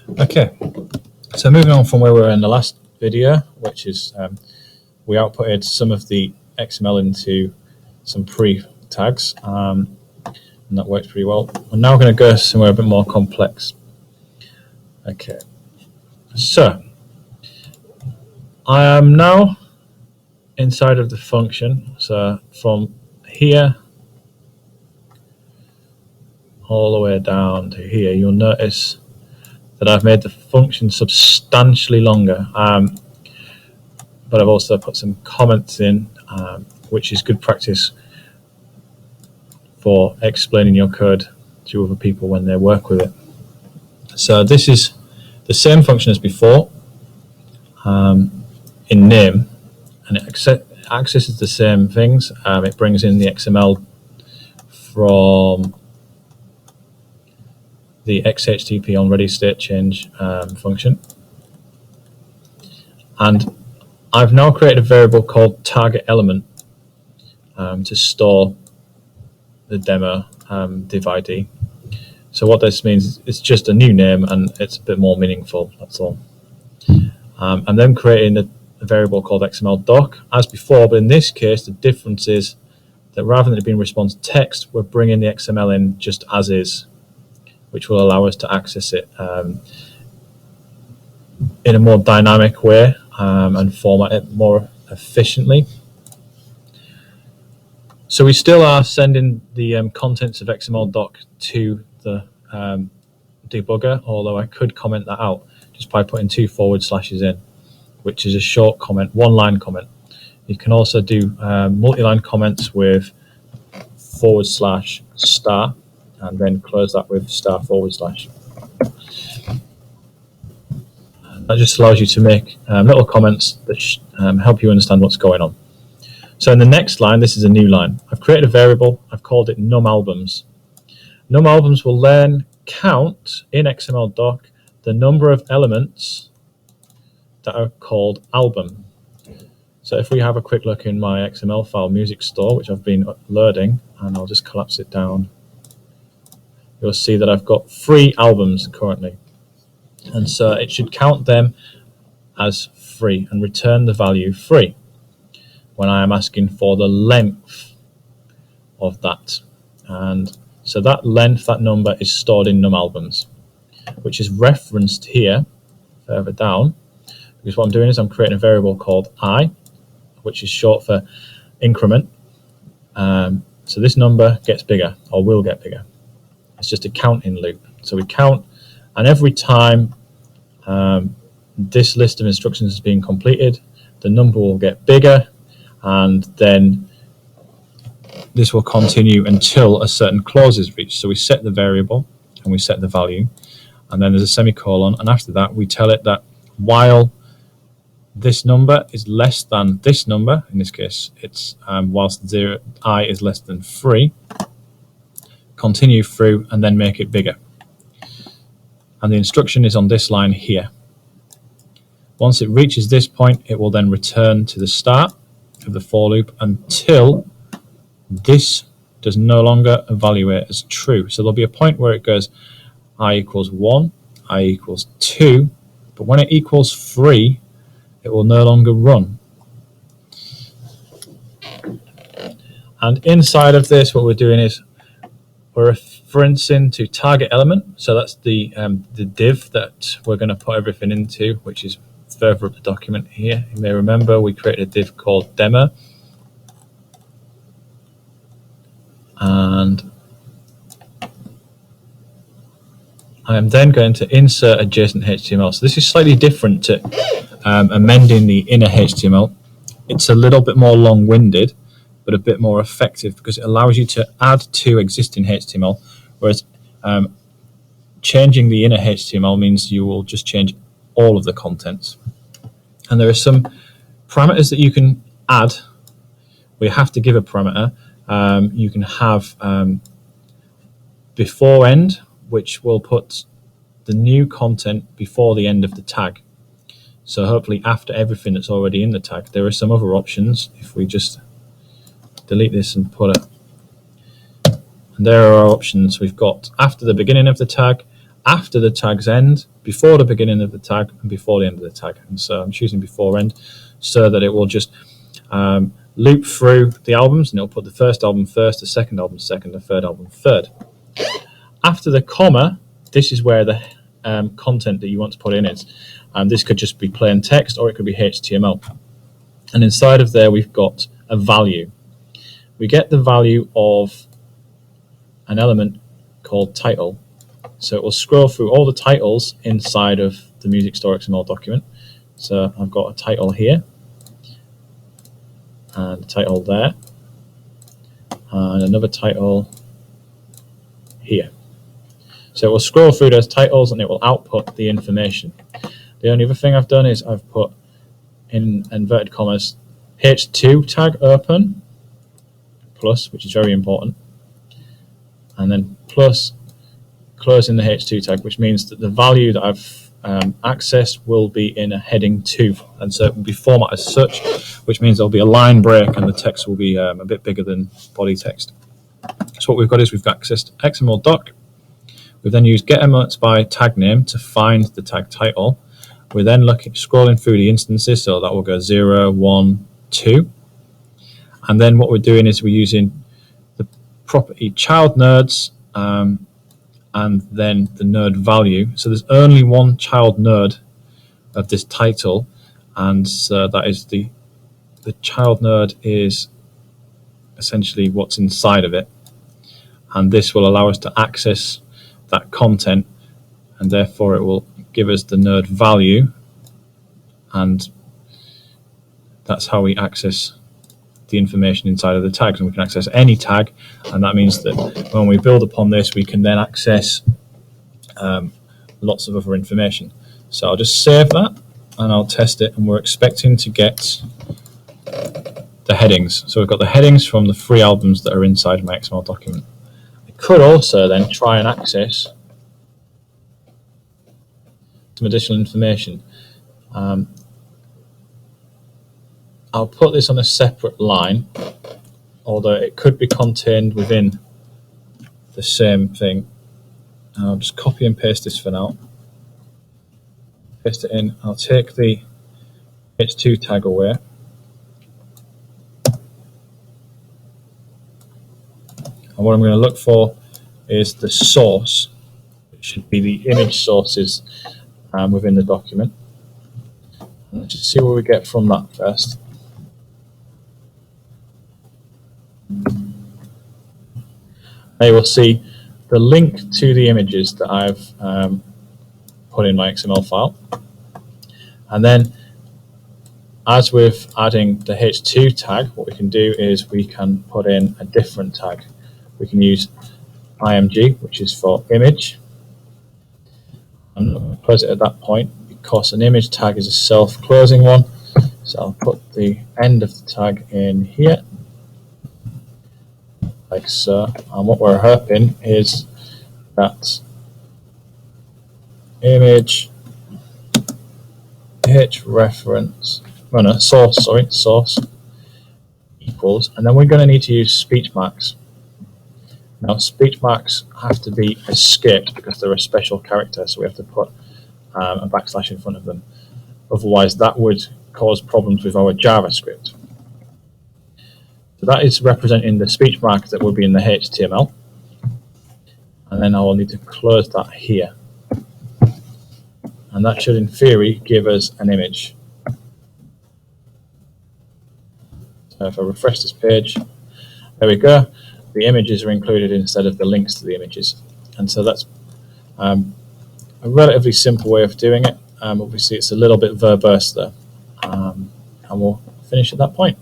Okay, so moving on from where we were in the last video, which is we outputted some of the XML into some pre-tags, and that works pretty well. We're now going to go somewhere a bit more complex. Okay, so I am now inside of the function. So from here all the way down to here, you'll notice that I've made the function substantially longer, but I've also put some comments in, which is good practice for explaining your code to other people when they work with it. So this is the same function as before in name, and it accesses the same things. It brings in the XML from the XHTP on ready state change function, and I've now created a variable called target element to store the demo div ID. So what this means is it's just a new name and it's a bit more meaningful, that's all. I'm then creating a variable called XML doc as before, but in this case the difference is that rather than it being response text, we're bringing the XML in just as is, which will allow us to access it in a more dynamic way and format it more efficiently. So we still are sending the contents of XML doc to the debugger, although I could comment that out just by putting 2 forward slashes in, which is a short comment, 1-line comment. You can also do multi-line comments with /* and then close that with */. That just allows you to make little comments that help you understand what's going on. So in the next line, this is a new line. I've created a variable, I've called it numalbums. Numalbums will then count in XML doc the number of elements that are called album. So if we have a quick look in my XML file music store, which I've been uploading, and I'll just collapse it down, you'll see that I've got 3 albums currently. And so it should count them as 3 and return the value 3 when I am asking for the length of that. And so that length, that number, is stored in numalbums, which is referenced here further down, because what I'm doing is I'm creating a variable called I, which is short for increment. So this number gets bigger, or will get bigger. It's just a counting loop. So we count, and every time this list of instructions is being completed, the number will get bigger, and then this will continue until a certain clause is reached. So we set the variable and we set the value, and then there's a semicolon, and after that we tell it that while this number is less than this number, in this case it's whilst I is less than 3, continue through and then make it bigger. And the instruction is on this line here. Once it reaches this point, it will then return to the start of the for loop until this does no longer evaluate as true. So there'll be a point where it goes I equals 1, I equals 2, but when it equals 3, it will no longer run. And inside of this, what we're doing is we're referencing to target element. So that's the div that we're going to put everything into, which is further up the document here. You may remember we created a div called demo, and I am then going to insert adjacent HTML. So this is slightly different to amending the inner HTML. It's a little bit more long-winded, but a bit more effective because it allows you to add to existing HTML, whereas changing the inner HTML means you will just change all of the contents. And there are some parameters that you can add. We have to give a parameter. You can have before end, which will put the new content before the end of the tag. So hopefully after everything that's already in the tag. There are some other options. If we just delete this and put it, and there are our options. We've got after the beginning of the tag, after the tag's end, before the beginning of the tag, and before the end of the tag. And so I'm choosing before end so that it will just loop through the albums, and it'll put the first album first, the second album second, the third album third. After the comma, this is where the content that you want to put in is. This could just be plain text, or it could be HTML. And inside of there, we've got a value. We get the value of an element called title. So it will scroll through all the titles inside of the Music Store XML document. So I've got a title here, and a title there, and another title here. So it will scroll through those titles and it will output the information. The only other thing I've done is I've put in inverted commas h2 tag open plus, which is very important, and then plus closing the h2 tag, which means that the value that I've accessed will be in a heading 2, and so it will be formatted as such, which means there'll be a line break and the text will be a bit bigger than body text. So what we've got is we've accessed XML doc. We've then used get elements by tag name to find the tag title. We're then scrolling through the instances, so that will go 0, 1, 2. And then what we're doing is we're using the property child nodes and then the node value. So there's only one child node of this title, and so that is the child node is essentially what's inside of it. And this will allow us to access that content, and therefore it will give us the node value, and that's how we access the information inside of the tags. And we can access any tag, and that means that when we build upon this, we can then access lots of other information. So I'll just save that and I'll test it, and we're expecting to get the headings. So we've got the headings from the 3 albums that are inside my XML document. I could also then try and access some additional information. I'll put this on a separate line, although it could be contained within the same thing. I'll just copy and paste this for now. Paste it in. I'll take the h2 tag away. And what I'm going to look for is the source. It should be the image sources within the document. Let's just see what we get from that first. Now you will see the link to the images that I've put in my XML file. And then as with adding the h2 tag, what we can do is we can put in a different tag. We can use img, which is for image. I'm not going to close it at that point because an image tag is a self-closing one. So I'll put the end of the tag in here, like so. And what we're hoping is that image source equals, and then we're going to need to use speech marks. Now speech marks have to be escaped because they're a special character, so we have to put a backslash in front of them. Otherwise that would cause problems with our JavaScript. So that is representing the speech mark that would be in the HTML. And then I will need to close that here. And that should, in theory, give us an image. So if I refresh this page, there we go. The images are included instead of the links to the images. And so that's a relatively simple way of doing it. Obviously, it's a little bit verbose there. And we'll finish at that point.